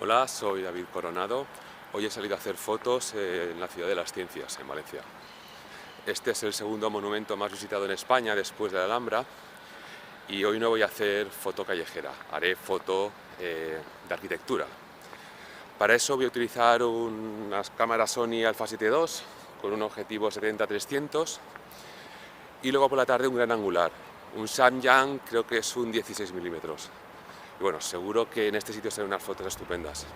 Hola, soy David Coronado. Hoy he salido a hacer fotos en la Ciudad de las Ciencias, en Valencia. Este es el segundo monumento más visitado en España después de la Alhambra y hoy no voy a hacer foto callejera, haré foto de arquitectura. Para eso voy a utilizar unas cámaras Sony Alpha 7 II con un objetivo 70-300 y luego por la tarde un gran angular, un Samyang, creo que es un 16 milímetros. Y bueno, seguro que en este sitio serán unas fotos estupendas.